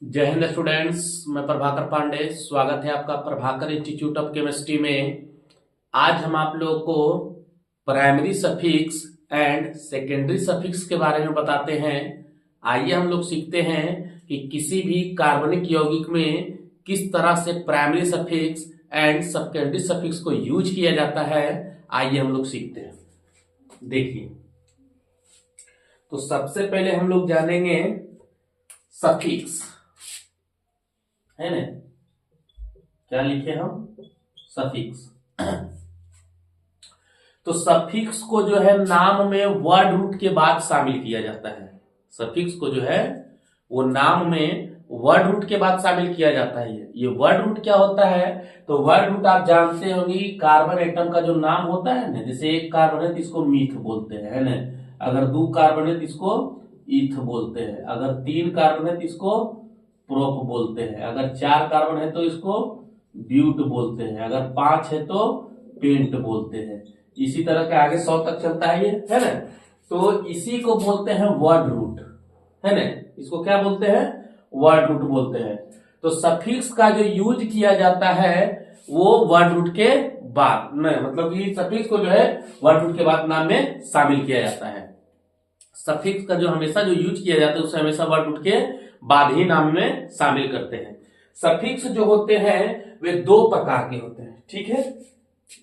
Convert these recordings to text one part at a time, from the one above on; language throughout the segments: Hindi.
जय हिंद स्टूडेंट्स। मैं प्रभाकर पांडे, स्वागत है आपका प्रभाकर इंस्टीट्यूट ऑफ केमिस्ट्री में। आज हम आप लोगों को primary suffix and secondary suffix के बारे में बताते हैं। आइए हम लोग सीखते हैं कि किसी भी कार्बनिक यौगिक में किस तरह से primary suffix and secondary suffix को यूज किया जाता है। आइए हम लोग सीखते हैं। देखिए, तो सबसे पहले हम लोग जानेंगे सफिक्स, है ना। क्या लिखे हम? सफिक्स। तो सफिक्स को जो है नाम में वर्ड रूट के बाद शामिल किया जाता है। सफिक्स को जो है वो नाम में वर्ड रूट के बाद शामिल किया जाता है। ये वर्ड रूट क्या होता है? तो वर्ड रूट आप जानते होंगे, कार्बन एटम का जो नाम होता है ना, जैसे एक कार्बन है तो इसको मीथ बोलते हैं, है ना। अगर 2 कार्बन है तो इसको ईथ बोलते हैं। अगर 3 कार्बन है तो इसको प्रोप बोलते हैं। अगर 4 कार्बन है तो इसको ब्यूट बोलते हैं। अगर 5 है तो पेंट बोलते हैं। इसी तरह के आगे 100 तक चलता है ये, है ना। तो इसी को बोलते हैं वर्ड रूट, है ना। इसको क्या बोलते हैं? वर्ड रूट बोलते हैं। तो सफिक्स का जो यूज किया जाता है वो वर्ड रूट के बाद में, मतलब कि सफिक्स को जो है वर्ड रूट के बाद नाम में शामिल किया जाता है। सफिक्स का जो हमेशा जो यूज किया जाता है उसे हमेशा वर्ड रूट के बाद ही नाम में शामिल करते हैं। सफिक्स जो होते हैं वे 2 प्रकार के होते हैं, ठीक है।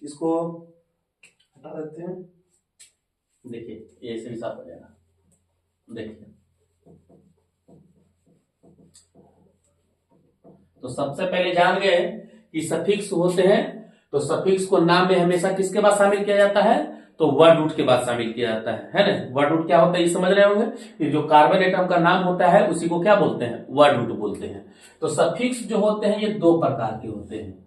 इसको हटा देते हैं। देखिए, ऐसे भी साफ हो जाएगा। देखिए, तो सबसे पहले जान गए कि सफिक्स होते हैं। तो सफिक्स को नाम में हमेशा किसके बाद शामिल किया जाता है? तो वर्ड रूट के बाद शामिल किया जाता है ना। वर्ड रूट क्या होता है ये समझ रहे होंगे कि जो कार्बन एटम का नाम होता है उसी को क्या बोलते हैं? वर्ड रूट बोलते हैं। तो सफिक्स जो होते हैं ये 2 प्रकार के होते हैं।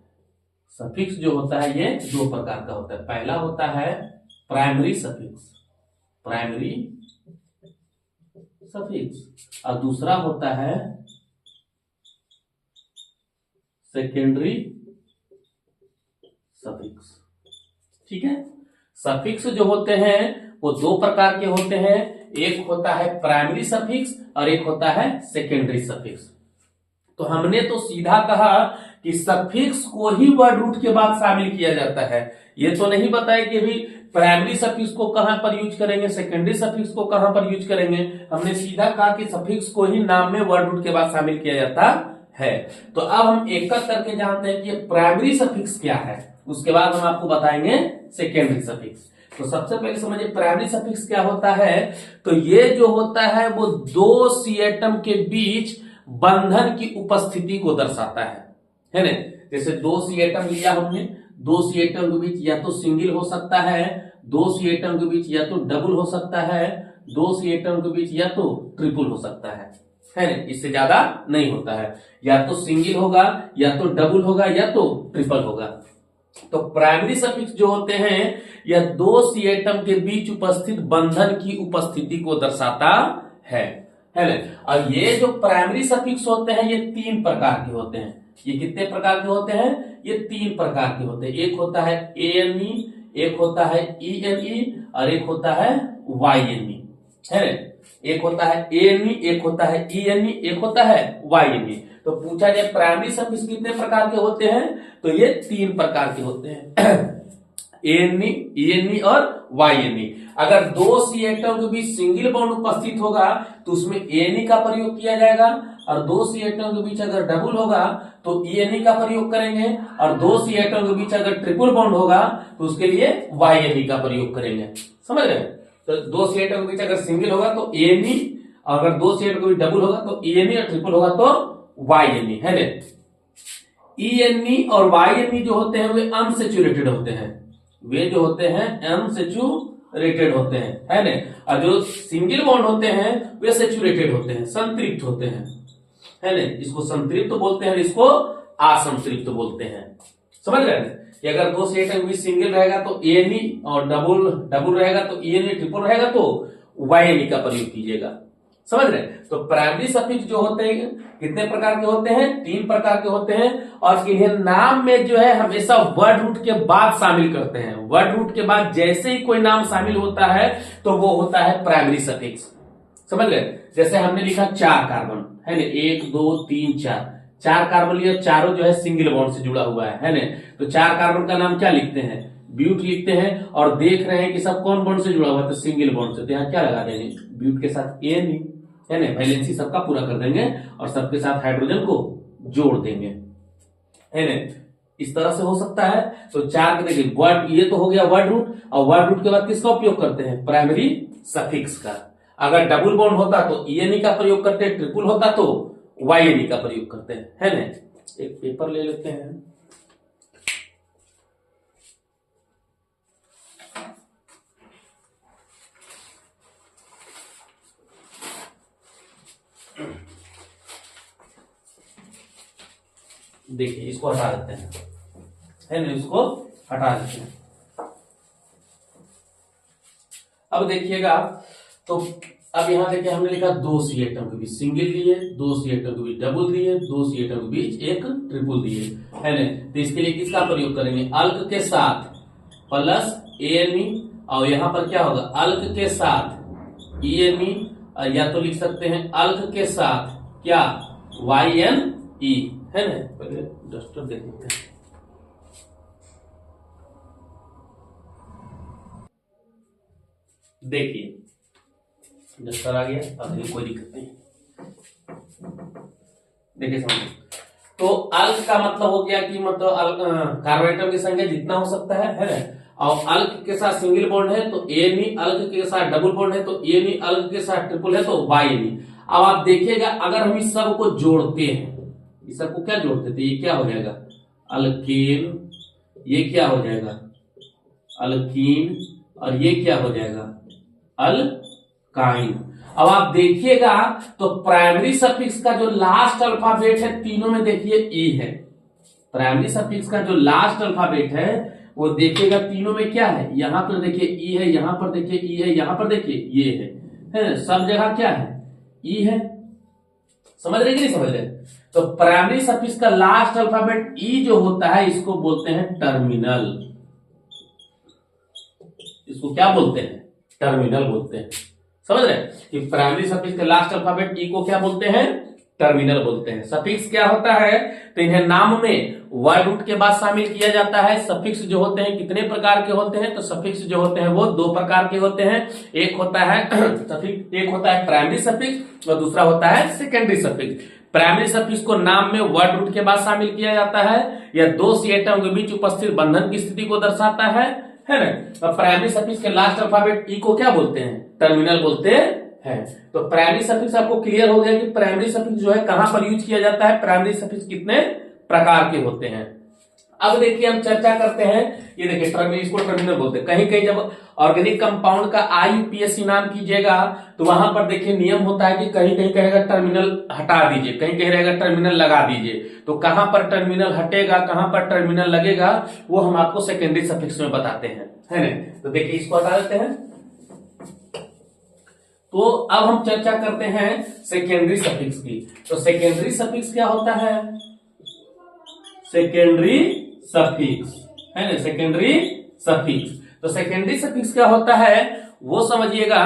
सफिक्स जो होता है ये 2 प्रकार का होता है। पहला होता है प्राइमरी सफिक्स, प्राइमरी सफिक्स, और दूसरा होता है सेकेंडरी सफिक्स, ठीक है। सफिक्स जो होते हैं वो 2 प्रकार के होते हैं। एक होता है प्राइमरी सफिक्स और एक होता है सेकेंडरी सफिक्स। तो हमने तो सीधा कहा कि सफिक्स को ही वर्ड रूट के बाद शामिल किया जाता है। ये तो नहीं बताया कि अभी प्राइमरी सफिक्स को कहां पर यूज करेंगे, सेकेंडरी सफिक्स को कहां पर यूज करेंगे। हमने सीधा कहा कि सफिक्स को ही नाम में वर्ड रूट के बाद शामिल किया जाता है। तो अब हम एक एक करके जानते हैं कि प्राइमरी सफिक्स क्या है, उसके बाद हम आपको बताएंगे सेकेंडरी सफिक्स। तो सबसे पहले समझिए प्राइमरी सफिक्स क्या होता है। तो ये जो होता है वो 2 सी एटम के बीच बंधन की उपस्थिति को दर्शाता है ना। जैसे 2 सी एटम लिया हमने, 2 सी एटम के बीच या तो सिंगल हो सकता है, 2 सी एटम के बीच या तो डबल हो सकता है, 2 सी एटम के बीच या तो ट्रिपल हो सकता है ना। इससे ज्यादा नहीं होता है। या तो सिंगल होगा, या तो डबल होगा, या तो ट्रिपल होगा। तो प्राइमरी सफिक्स जो होते हैं यह 2 सी एटम के बीच उपस्थित बंधन की उपस्थिति को दर्शाता है ना। और ये जो प्राइमरी सफिक्स होते हैं ये 3 प्रकार के होते हैं। ये कितने प्रकार के होते हैं? ये 3 प्रकार के होते हैं। एक होता है ANE, एक होता है ENE और एक होता है YNE, है ना। एक होता है ANE, एक होता है ENE, एक होता है YNE। तो पूछा जाए प्राइमरी सफिक्स कितने प्रकार के होते हैं, तो ये 3 प्रकार के होते हैं। ANE, ENE और YNE। अगर 2 सी एटम के बीच सिंगल बॉन्ड उपस्थित होगा तो उसमें ANE का प्रयोग किया जाएगा, और 2 सी एटम के बीच अगर डबल होगा तो ENE का प्रयोग करेंगे, और 2 सी एटम के बीच अगर ट्रिपल बॉन्ड होगा तो उसके लिए YNE का प्रयोग करेंगे। समझ रहे हैं? तो 2 सी एटम के बीच अगर सिंगल होगा तो ANE, और अगर 2 सी एटम के बीच डबल होगा तो ENE, और ट्रिपल होगा तो YNE, है ना। ENE और YNE जो होते हैं वे अनसेचुरेटेड होते हैं। वे जो होते हैं अनसेचुरेटेड होते हैं, है ना। और जो सिंगल बॉन्ड होते हैं वे सेचुरेटेड होते हैं, संतृप्त होते हैं, है ना। इसको संतृप्त बोलते हैं, इसको असंतृप्त बोलते हैं। समझ रहे हैं कि अगर 2 सी एटम भी सिंगल रहेगा तो ANE, और डबल रहेगा तो ENE, ट्रिपल रहेगा तो YNE का प्रयोग कीजिएगा। समझ रहे? तो प्राइमरी सफिक्स जो होते हैं कितने प्रकार के होते हैं? 3 प्रकार के होते हैं। और इन्हें नाम में जो है हमेशा वर्ड रूट के बाद शामिल करते हैं। वर्ड रूट के बाद जैसे ही कोई नाम शामिल होता है तो वो होता है प्राइमरी सफिक्स। समझ गए। जैसे हमने लिखा 4 कार्बन है ना, 1 2 3 4, 4 कार्बन लिया, चारों जो है सिंगल बॉन्ड से जुड़ा हुआ है ना। तो 4 कार्बन का नाम क्या लिखते हैं, ब्यूट लिखते हैं। और देख रहे हैं कि सब कौन बॉन्ड से जुड़ा हुआ है, तो सिंगल बॉन्ड से। तो यहाँ क्या लगा देंगे, ब्यूट के साथ एन है ना, वैलेंसी सबका पूरा कर देंगे और सबके साथ हाइड्रोजन को जोड़ देंगे, है ना। इस तरह से हो सकता है। तो 4 के देखिए वर्ड, ये तो हो गया वर्ड रूट। और वर्ड रूट के बाद किसका उपयोग करते हैं, प्राइमरी सफिक्स का। अगर डबल बॉन्ड होता तो ईएनई का प्रयोग करते हैं, ट्रिपल होता तो वाईएनई का प्रयोग करते हैं, है ना। एक पेपर ले लेते हैं। देखिए इसको हटा देते हैं, है ना, इसको हटा देते हैं। अब देखिएगा, तो अब यहां देखिए हमने लिखा 2 सी एटम के बीच सिंगल दिए, 2 सी एटम के बीच डबल दिए, 2 सी एटम के बीच एक ट्रिपल दिए, है ना। तो इसके लिए किसका प्रयोग करेंगे, अल्क के साथ प्लस एएनई, और यहां पर क्या होगा, अल्क के साथ ईएनई, या तो लिख सकते हैं अल्क के साथ क्या, YNE, है ना। पहले डस्टर देख लेते हैं। देखिए डस्टर आ गया, अब देखिए कोई दिक्कत नहीं। देखिए समझिए, तो अल्क का मतलब हो गया कि मतलब कार्बन एटम की संख्या जितना हो सकता है ना। और अल्क के साथ सिंगल बॉन्ड है तो एएनई, अल्क के साथ डबल बॉन्ड है तो एएनई, अल्क के साथ ट्रिपल है तो YNE। अब आप देखिएगा, अगर हम इस सब को जोड़ते हैं, इस सब को क्या जोड़ते थे, ये क्या हो जाएगा, अल्केन, ये क्या हो जाएगा, अल्कीन, और ये क्या हो जाएगा, अल्काइन। अब आप देखिएगा तो प्राइमरी सफिक्स का जो लास्ट अल्फाबेट है तीनों में देखिए ई है। प्राइमरी सफिक्स का जो लास्ट अल्फाबेट है वो देखिएगा तीनों में क्या है, यहां पर देखिए ई है, यहां पर देखिए ई है, यहां पर देखिए ये है, सब जगह क्या है, ई है। समझ रहे कि नहीं समझ रहे। तो प्राइमरी सफिक्स का लास्ट अल्फाबेट ई जो होता है इसको बोलते हैं टर्मिनल। इसको क्या बोलते हैं, टर्मिनल बोलते हैं। समझ रहे कि प्राइमरी सफिक्स के लास्ट अल्फाबेट ई को क्या बोलते हैं, टर्मिनल बोलते हैं। सफिक्स क्या होता है, तो इन्हें नाम में वर्ड रूट के बाद शामिल किया जाता है। सफिक्स जो होते हैं कितने प्रकार के होते हैं, तो सफिक्स जो होते हैं वो 2 प्रकार के होते हैं। एक होता है एक होता है प्राइमरी सफिक्स और दूसरा होता है सेकेंडरी सफिक्स। प्राइमरी सफिक्स को नाम में वर्ड रूट के बाद शामिल किया जाता है, या 2 सी एटम के बीच उपस्थित बंधन की स्थिति को दर्शाता है ना। तो प्राइमरी सफिक्स के लास्ट अल्फाबेट ई को क्या बोलते हैं, टर्मिनल बोलते हैं। तो प्राइमरी सफिक्स आपको क्लियर हो गया कि प्राइमरी सफिक्स जो है कहां पर यूज किया जाता है, प्राइमरी सफिक्स कितने प्रकार के होते हैं। अब देखिए हम चर्चा करते हैं, ये देखिए टर्मिनल, इसको टर्मिनल बोलते हैं। कहीं कहीं जब ऑर्गेनिक कंपाउंड का IUPAC नाम कीजिएगा तो वहां पर देखिए नियम होता है कि कहीं कहीं कहेगा टर्मिनल हटा दीजिए, कहीं कहीं रहेगा टर्मिनल लगा दीजिए। तो कहां पर टर्मिनल हटेगा, कहां पर टर्मिनल लगेगा, वो हम आपको सेकेंडरी सफिक्स में बताते हैं, है ना। तो देखिए इसको हटा देते हैं। तो अब हम चर्चा करते हैं सेकेंडरी सफिक्स की। तो सेकेंडरी सफिक्स क्या होता है, सेकेंडरी सफिक्स, है ना, सेकेंडरी सफिक्स। तो सेकेंडरी सफिक्स क्या होता है वो समझिएगा।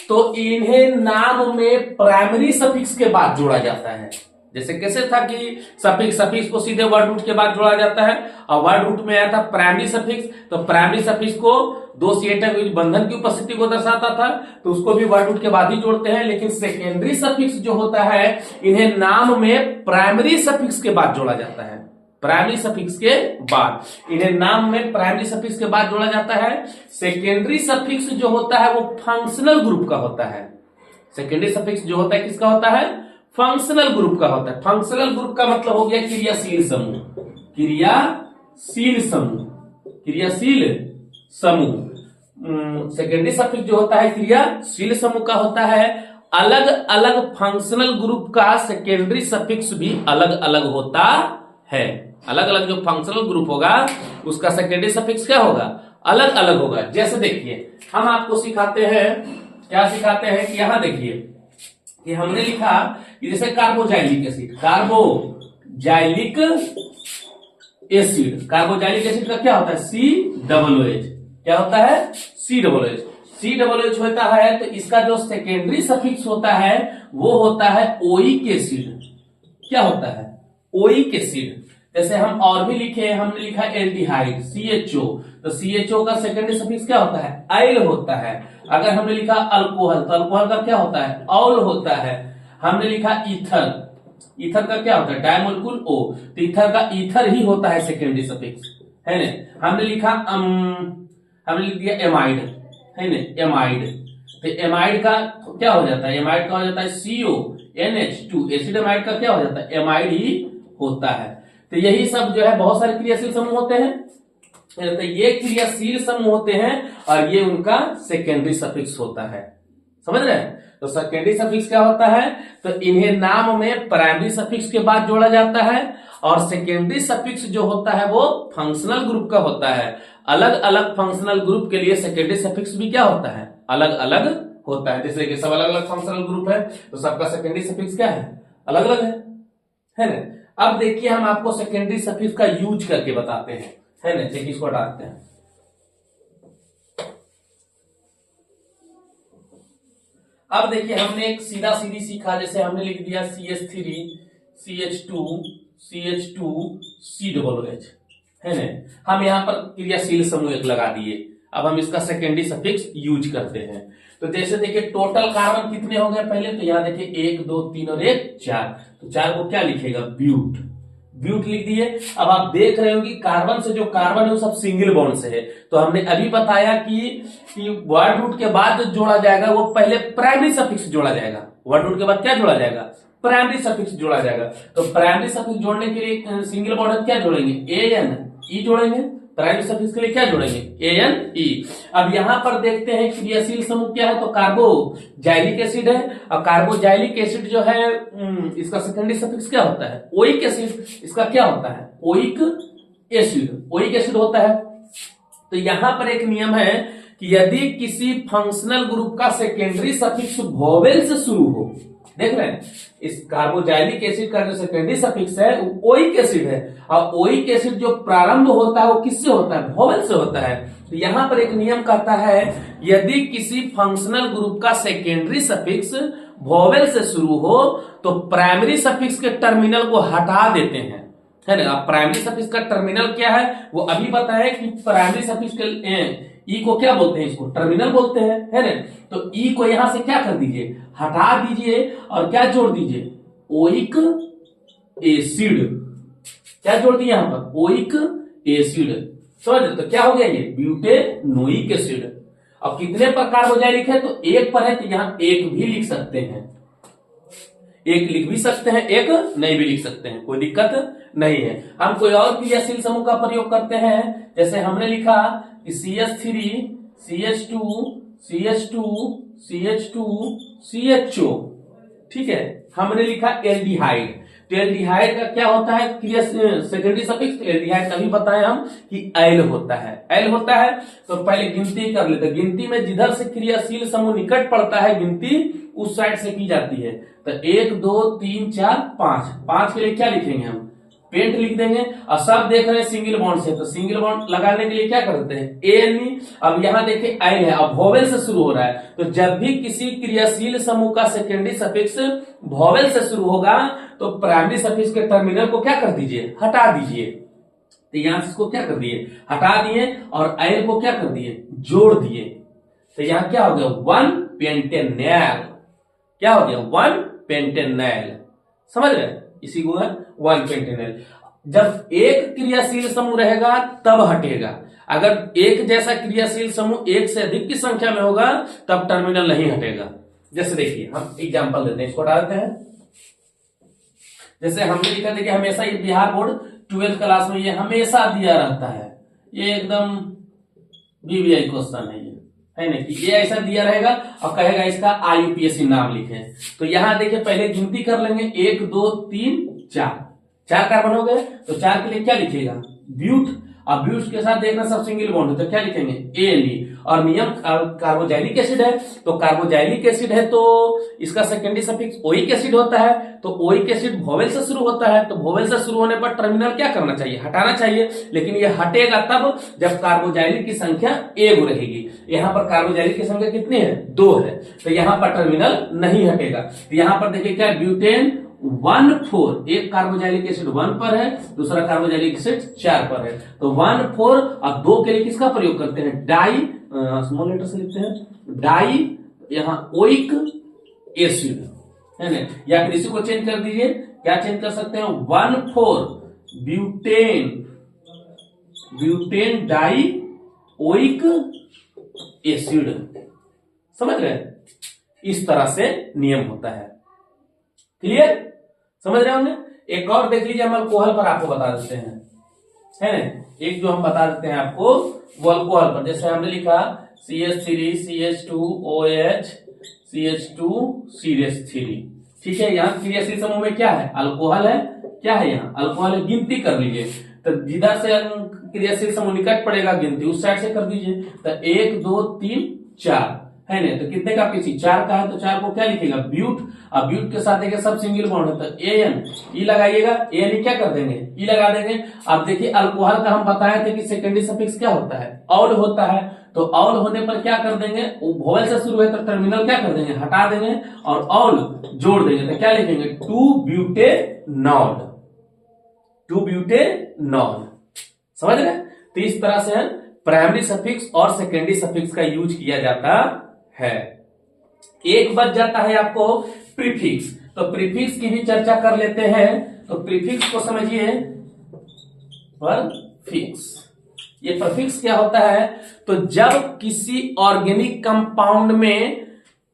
तो इन्हें नाम में प्राइमरी सफिक्स के बाद जोड़ा जाता है। जैसे कैसे था कि सफिक्स को सीधे वर्ड रूट के बाद जोड़ा जाता है, और वर्ड रूट में आया था प्राइमरी सफिक्स, तो प्राइमरी सफिक्स को 2 सी एटम के बंधन की उपस्थिति को दर्शाता था, तो उसको भी वर्ड रूट के बाद ही जोड़ते हैं। लेकिन सेकेंडरी सफिक्स जो होता है इन्हें नाम में प्राइमरी सफिक्स के बाद जोड़ा जाता है। प्राइमरी सफिक्स के बाद, इन्हें नाम में प्राइमरी सफिक्स के बाद जोड़ा जाता है। सेकेंडरी सफिक्स जो होता है वो फंक्शनल ग्रुप का होता है। सेकेंडरी सफिक्स जो होता है किसका होता है, फंक्शनल ग्रुप का होता है। फंक्शनल ग्रुप का मतलब हो गया क्रियाशील समूह, क्रियाशील समूह, क्रियाशील समूह। सेकेंडरी सफिक्स जो होता है क्रियाशील समूह का होता है। अलग अलग फंक्शनल ग्रुप का सेकेंडरी सफिक्स भी अलग अलग होता है। अलग अलग जो फंक्शनल ग्रुप होगा उसका सेकेंडरी सफिक्स क्या होगा, अलग अलग होगा। जैसे देखिए हम आपको सिखाते हैं, क्या सिखाते हैं कि यहां देखिए कि हमने लिखा कि जैसे carboxylic acid, carboxylic acid, carboxylic acid का क्या होता है, COOH। क्या होता है, COOH। COOH होता है तो इसका जो सेकेंडरी सफिक्स होता है वो होता है ओइक एसिड। क्या होता है? Oic acid. जैसे हम और भी लिखे, हमने लिखा एल्डिहाइड CHO, तो CHO का सेकेंडरी सफिक्स क्या होता है? आइल होता है। अगर हमने लिखा अल्कोहल तो अल्कोहल का क्या होता है? ऑल होता है। हमने लिखा ईथर, ईथर का क्या होता है? डायमोलिक्यूल O, तो ईथर का ईथर ही होता है सेकेंडरी सफिक्स, है ना। हमने लिखा हमने लिख दिया एमाइड, है ना, एमाइड, तो एमाइड का क्या हो जाता है? एमाइड का हो जाता है CONH2, एसिड एमाइड का क्या हो जाता है? एमाइड ही होता है। तो यही सब जो है बहुत सारे क्रियाशील समूह होते हैं, तो ये क्रियाशील समूह होते हैं और ये उनका सेकेंडरी सफिक्स होता है। समझ रहे हैं? तो सेकेंडरी सफिक्स क्या होता है? तो इन्हें नाम में प्राइमरी सफिक्स के बाद जोड़ा जाता है, और सेकेंडरी सफिक्स जो होता है वो फंक्शनल ग्रुप का होता है। अलग अलग फंक्शनल ग्रुप के लिए सेकेंडरी सफिक्स भी क्या होता है? अलग अलग होता है। जैसे कि सब अलग अलग फंक्शनल ग्रुप है तो सबका सेकेंडरी सफिक्स क्या है? अलग अलग है ना। अब देखिए हम आपको सेकेंडरी सफिक्स का यूज करके बताते हैं, है ना। देखिए इसको हटाते हैं। अब देखिए हमने एक सीधा सीधी सीखा, जैसे हमने लिख दिया CH3 CH2 CH2 COOH, है ना। हम यहां पर क्रियाशील समूह एक लगा दिए। अब हम इसका सेकेंडरी सफिक्स यूज करते हैं। तो जैसे देखिए टोटल कार्बन कितने हो गए पहले, तो यहां देखिए 1 2 3 और 1 4, तो 4 को क्या लिखेगा? ब्यूट, ब्यूट लिख दिए। अब आप देख रहे हो कि कार्बन से जो कार्बन है वो सब सिंगल बॉन्ड से है, तो हमने अभी बताया कि वर्ड रूट के बाद जो जोड़ा जाएगा वो पहले प्राइमरी सफिक्स जोड़ा जाएगा। वर्ड रूट के बाद क्या जोड़ा जाएगा? प्राइमरी सफिक्स जोड़ा जाएगा। तो प्राइमरी सफिक्स जोड़ने के लिए सिंगल बॉन्ड क्या जोड़ेंगे? ANE जोड़ेंगे। प्राइमरी सफिक्स के लिए क्या जोड़ेंगे? ANE। अब यहां पर देखते हैं क्रियाशील समूह क्या है, तो कार्बोजाइलिक एसिड है। और कार्बोजाइलिक एसिड जो है इसका सेकेंडरी सफिक्स क्या होता है? Oic acid. इसका क्या होता है? ओइक एसिड, ओइक एसिड होता है। तो यहां पर एक नियम है कि यदि किसी फंक्शनल ग्रुप का सेकेंडरी सफिक्स वोवेल से शुरू हो, देख रहे हैं इस कार्बोजाइलिक एसिड का जो सेकेंडरी सफिक्स है वो ओइक एसिड है, और ओइक एसिड जो प्रारंभ होता है वो किससे होता है? वोवेल से होता है। तो यहां पर एक नियम कहता है यदि किसी फंक्शनल ग्रुप का सेकेंडरी सफिक्स वोवेल से शुरू हो तो प्राइमरी सफिक्स के टर्मिनल को हटा देते हैं, है ना। अब प्राइमरी सफिक्स का टर्मिनल क्या है वो अभी बताया कि प्राइमरी सफिक्स के ई को क्या बोलते हैं? इसको टर्मिनल बोलते हैं, है ना। तो ई को यहां से क्या कर दीजिए? हटा दीजिए और क्या जोड़ दीजिए? Oic acid. क्या जोड़ दिया यहां पर? Oic acid. समझ, तो क्या हो गया ये? Butanoic acid. अब कितने पर कार्बोजाइलिक है? तो एक पर है, तो यहां एक भी लिख सकते हैं, एक लिख भी सकते हैं, एक नहीं भी लिख सकते हैं, कोई दिक्कत नहीं है। हम कोई और क्रियाशील समूह का प्रयोग करते हैं, जैसे हमने लिखा कि CH3 CH2 CH2 CH2 CHO, ठीक है। हमने लिखा एल्डिहाइड, तो एल्डिहाइड का क्या होता है? Secondary suffix. तो एल्डिहाइड का भी बताएं हम कि एल होता है, एल होता है। तो पहले गिनती कर लेते, गिनती में जिधर से क्रियाशील समूह निकट पड़ता है गिनती उस साइड से की जाती है। तो 1 2 3 4 5, 5 के लिए क्या लिखेंगे? हम पेंट लिख देंगे। और सब देख रहे हैं सिंगल बॉन्ड से, तो सिंगल बॉन्ड लगाने के लिए क्या करते हैं? ANE। अब यहां देखिए आइल है, अब वोवेल से शुरू हो रहा है, तो जब भी किसी क्रियाशील समूह का सेकेंडरी सफिक्स वोवेल से शुरू होगा तो प्राइमरी सफिक्स के टर्मिनल को क्या कर दीजिए? हटा दीजिए। तो यहां से इसको क्या कर दिए? हटा दिए, और आइल को क्या कर दिए? जोड़ दिए। तो यहां क्या हो गया? 1 पेंटेनल। क्या हो गया? 1 पेंटेनल। समझ रहे? इसी को है 1 पेंटेनल। जब एक क्रियाशील समूह रहेगा तब हटेगा, अगर एक जैसा क्रियाशील समूह एक से अधिक की संख्या में होगा तब टर्मिनल नहीं हटेगा। जैसे देखिए हम एग्जांपल देते हैं, इसको डालते हैं। जैसे हमने लिखा था कि हमेशा ये बिहार बोर्ड 12th क्लास में ये हमेशा दिया रहता है, ये एकदम BBI क्वेश्चन है ये, है ना, कि ये ऐसा दिया रहेगा और कहेगा इसका IUPAC नाम लिखे। तो यहां देखिए पहले गिनती कर लेंगे, 1 2 3 4, 4 कार्बन हो गए, तो 4 के लिए क्या लिखिएगा? ब्यूट। अब ब्यूट के साथ देखना सब सिंगल बॉन्ड है तो क्या लिखेंगे ANE। और नियम कार्बोजाइलिक एसिड है तो कार्बोजाइलिक एसिड है तो इसका सेकेंडरी सफिक्स ओइक एसिड होता है। तो ओइक एसिड वोवेल से शुरू होता है तो वोवेल से शुरू होने पर टर्मिनल क्या करना चाहिए, हटाना चाहिए। लेकिन ये हटेगा तब जब कार्बोजाइलिक की संख्या एक रहेगी। यहाँ पर कार्बोजाइलिक की संख्या कितनी है, 2 है, तो यहाँ पर टर्मिनल नहीं हटेगा। तो यहाँ पर देखिए क्या ब्यूटेन 1,4, एक कार्बोजाइलिक एसिड 1 पर है, दूसरा कार्बोजाइलिक एसिड 4 पर है। तो 1,4 अब 2 के लिए किसका प्रयोग करते हैं, डाई, स्मॉल लेटर से लिखते हैं डाई, यहाँ ओइक एसिड है ना। या फिर इसी को चेंज कर दीजिए, क्या चेंज कर सकते हैं, 1,4 ब्यूटेन डाई ओइक एसिड। समझ रहे हैं, इस तरह से नियम होता है। क्लियर, समझ रहे होंगे। एक और देख लीजिए, हम अल्कोहल पर आपको बता देते हैं, है ना। एक जो हम बता देते हैं आपको वो अल्कोहल पर, जैसे हमने लिखा CH3 CH2OH CH2 CH3, ठीक है। यहाँ क्रियाशील समूह में क्या है, अल्कोहल है, क्या है यहाँ अल्कोहल है। गिनती कर लीजिए, तो जिधर से क्रियाशील समूह निकट पड़ेगा गिनती उस साइड से कर दीजिए। तो 1 2 3 4 है ना। तो कितने का पीछे 4 का है तो 4 को क्या लिखेगा, ब्यूट। अब ब्यूट के साथ देखिए सब सिंगल बॉन्ड है तो AN ई लगाइएगा, AN क्या कर देंगे, ई लगा देंगे। अब देखिए अल्कोहल का हम बताए थे कि सेकेंडरी सफिक्स क्या होता है, ऑल होता है। तो ऑल होने पर क्या कर देंगे, वोवेल से शुरू है तो टर्मिनल क्या कर देंगे, हटा देंगे और ऑल जोड़ देंगे। तो क्या लिखेंगे, 2-ब्यूटेनॉल, 2-ब्यूटेनॉल। समझ रहे। तो इस तरह से प्राइमरी सफिक्स और सेकेंडरी सफिक्स का यूज किया जाता है। एक बच जाता है आपको प्रीफिक्स, तो प्रीफिक्स की भी चर्चा कर लेते हैं। तो प्रीफिक्स को समझिए, परफिक्स, ये परफिक्स क्या होता है, तो जब किसी ऑर्गेनिक कंपाउंड में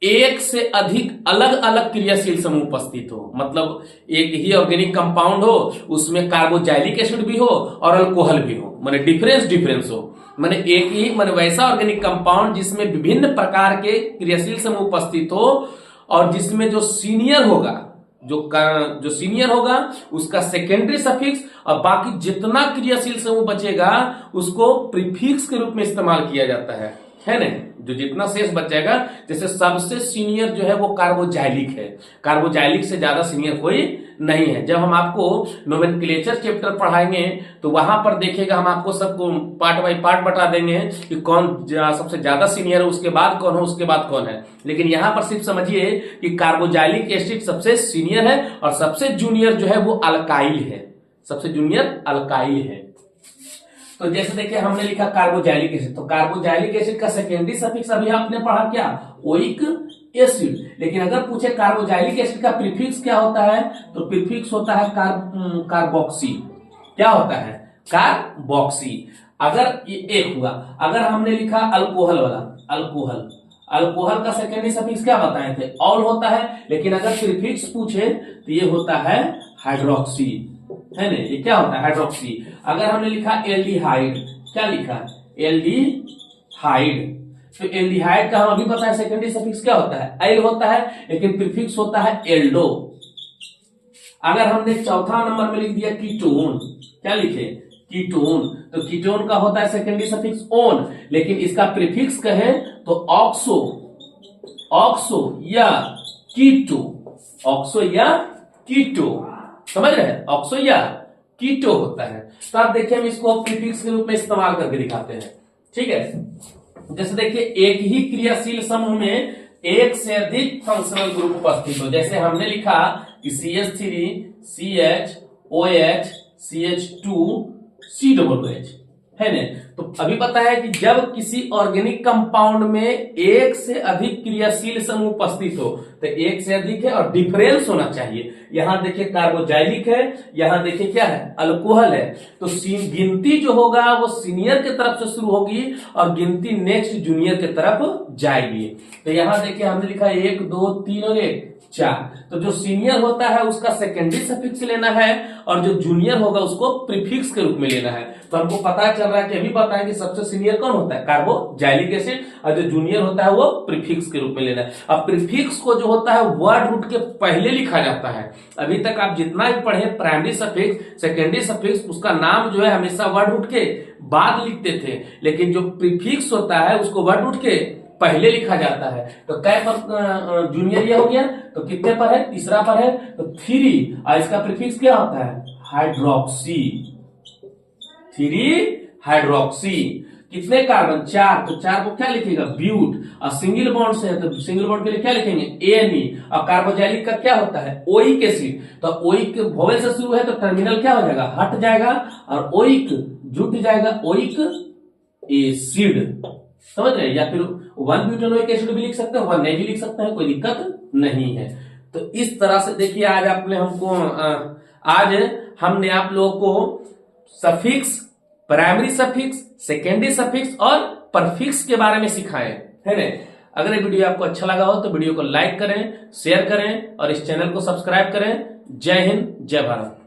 एक से अधिक अलग अलग क्रियाशील समूह उपस्थित हो, मतलब एक ही ऑर्गेनिक कंपाउंड हो, उसमें कार्बोजाइलिक एसिड भी हो और अल्कोहल भी हो, माने डिफरेंस हो, माने एक ही माने वैसा ऑर्गेनिक कंपाउंड जिसमें विभिन्न प्रकार के क्रियाशील समूह उपस्थित हो और जिसमें जो सीनियर होगा उसका सेकेंडरी सफिक्स और बाकी जितना क्रियाशील समूह बचेगा उसको प्रीफिक्स के रूप में इस्तेमाल किया जाता है ना। जो जितना शेष बचेगा, जैसे सबसे सीनियर जो है वो कार्बोजाइलिक है, कार्बोजाइलिक से ज्यादा सीनियर कोई नहीं है। जब हम आपको नोमेनक्लेचर चैप्टर पढ़ाएंगे तो वहां पर देखिएगा, हम आपको सबको पार्ट बाय पार्ट बता देंगे कि कौन सबसे ज्यादा सीनियर है, उसके बाद कौन है, उसके बाद कौन है। लेकिन यहां पर सिर्फ समझिए कि कार्बोजाइलिक एसिड सबसे सीनियर है और सबसे जूनियर जो है वो अल्काइल है, सबसे जूनियर अल्काइल है। तो जैसे देखिए हमने लिखा कार्बोजाइलिक एसिड, तो कार्बोजाइलिक एसिड का सेकेंडरी सफिक्स अभी आपने पढ़ा क्या, ओइक एसिड। लेकिन अगर पूछे कार्बोजाइलिक एसिड का प्रीफिक्स क्या होता है, तो प्रीफिक्स होता है कार्बोक्सी। क्या होता है, कार्बोक्सी। अगर ये एक हुआ, अगर हमने लिखा अल्कोहल वाला, अल्कोहल का सेकेंडरी सफिक्स क्या बताए थे, ऑल होता है। लेकिन अगर प्रीफिक्स पूछे तो ये होता है हाइड्रोक्सी, है ना, ये क्या होता है, हाइड्रोक्सी। अगर हमने लिखा एल्डिहाइड, क्या लिखा, एल्डिहाइड, तो एल्डिहाइड का हम अभी पता है सेकेंडरी सफिक्स क्या होता है, एल होता है, लेकिन प्रीफिक्स होता है एल्डो। अगर हमने चौथा नंबर में लिख दिया कीटोन, क्या लिखे, कीटोन, तो कीटोन का होता है सेकेंडरी सफिक्स ओन, लेकिन इसका प्रीफिक्स कहे तो ऑक्सो या कीटो, समझ रहे हैं, ऑक्सो या कीटो होता है। तो आप देखिए हम इसको प्रीफिक्स के रूप में इस्तेमाल करके दिखाते हैं, ठीक है। जैसे देखिए एक ही क्रियाशील समूह में एक से अधिक फंक्शनल ग्रुप उपस्थित हो, जैसे हमने लिखा कि CH3 CHOH CH2 COOH, है ना। तो अभी पता है कि जब किसी ऑर्गेनिक कंपाउंड में एक से अधिक क्रियाशील समूह उपस्थित हो तो एक से अधिक है और डिफरेंस होना चाहिए। यहां देखिए कार्बोजाइलिक है, यहां देखिए क्या है, अल्कोहल है। तो गिनती जो होगा वो सीनियर की तरफ से शुरू होगी और गिनती नेक्स्ट जूनियर की तरफ जाएगी। तो यहां देखिए हमने लिखा 1 2 3 और 1 4। तो जो सीनियर होता है उसका सेकेंडरी सफिक्स लेना है और जो जूनियर होगा उसको प्रीफिक्स के रूप में लेना है। तो हमको पता चल रहा है कि अभी बताएं कि सबसे सीनियर कौन होता है, कार्बोजाइलिक एसिड, और जो जूनियर होता है वो प्रीफिक्स के रूप में लेना है। अब प्रीफिक्स को जो होता है वर्ड रूट के पहले लिखा जाता है। अभी तक आप जितना भी पढ़े प्राइमरी सफिक्स, सेकेंडरी सफिक्स, उसका नाम जो है हमेशा वर्ड रूट के बाद लिखते थे, लेकिन जो प्रीफिक्स होता है उसको वर्ड रूट के पहले लिखा जाता है। तो कै पर जूनियर ये हो गया, तो कितने पर है, तीसरा पर है, तो 3, और इसका प्रीफिक्स क्या होता है, हाइड्रोक्सी, 3 हाइड्रोक्सी। कितने कार्बन, 4, तो 4 को क्या लिखेगा, ब्यूट, और सिंगल बॉन्ड से है तो सिंगल बॉन्ड के लिए क्या लिखेंगे, एनी। और कार्बोजाइलिक का क्या होता है, ओइक एसिड, तो ओइक वोवेल से शुरू है तो टर्मिनल क्या हो जाएगा, हट जाएगा, और ओइक जुट जाएगा, ओइक एसिड, समझ रहे हैं। या फिर 1 ब्यूटेनोइक एसिड भी लिख सकते हैं, 1 नहीं भी लिख सकते हैं, कोई दिक्कत नहीं है। तो इस तरह से देखिए आज हमने आप लोगों को suffix, primary suffix, secondary suffix और परफिक्स के बारे में सिखाए, है ना। अगर ये वीडियो आपको अच्छा लगा हो तो वीडियो को लाइक करें, शेयर करें और इस चैनल को सब्सक्राइब करें। जय हिंद, जय भारत।